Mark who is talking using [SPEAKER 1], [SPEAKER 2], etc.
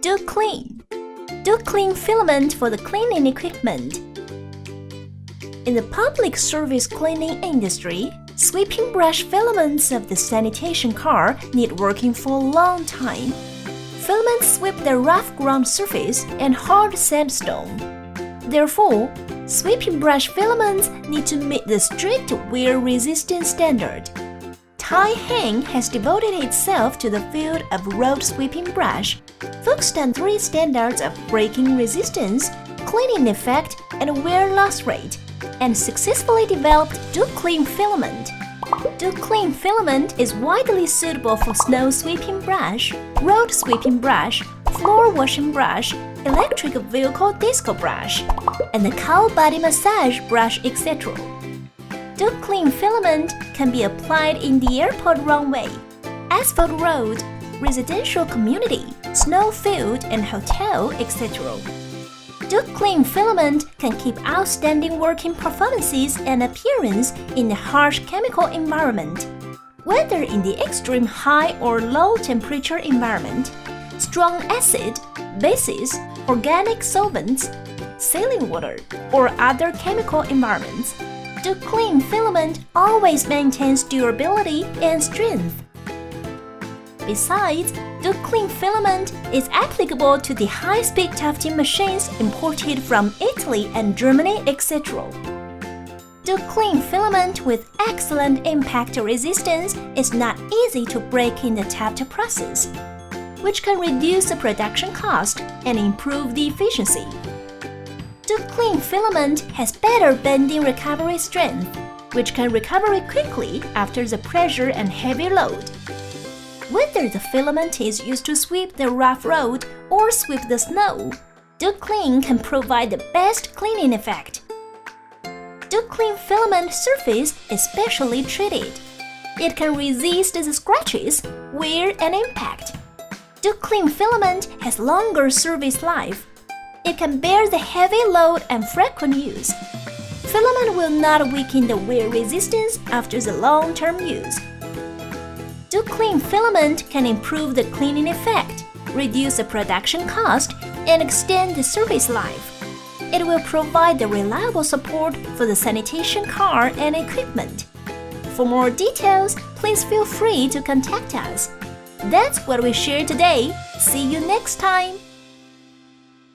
[SPEAKER 1] Doclean. Doclean filament for the cleaning equipment. In the public service cleaning industry, sweeping brush filaments of the sanitation car need working for a long time. Filaments sweep the rough ground surface and hard sandstone. Therefore, sweeping brush filaments need to meet the strict wear resistance standard. Tai Hing has devoted itself to the field of road sweeping brush, focused on 3 standards of breaking resistance, cleaning effect, and wear loss rate, and successfully developed Doclean filament. Doclean filament is widely suitable for snow sweeping brush, road sweeping brush, floor washing brush, electric vehicle disco brush, and the cow body massage brush, etc. Doclean filament can be applied in the airport runway, asphalt road, residential community, snow field and hotel, etc. Doclean filament can keep outstanding working performances and appearance in a harsh chemical environment. Whether in the extreme high or low temperature environment, strong acid, bases, organic solvents, saline water, or other chemical environments, Doclean filament always maintains durability and strength. Besides, Doclean filament is applicable to the high-speed tufting machines imported from Italy and Germany, etc. Doclean filament with excellent impact resistance is not easy to break in the tuft process, which can reduce the production cost and improve the efficiency. Doclean filament has better bending recovery strength, which can recover quickly after the pressure and heavy load. Whether the filament is used to sweep the rough road or sweep the snow, Doclean can provide the best cleaning effect. Doclean filament surface is specially treated. It can resist the scratches, wear, and impact. Doclean filament has longer service life. It can bear the heavy load and frequent use. Filament will not weaken the wear resistance after the long-term use. Doclean filament can improve the cleaning effect, reduce the production cost, and extend the service life. It will provide the reliable support for the sanitation car and equipment. For more details, please feel free to contact us. That's what we shared today. See you next time!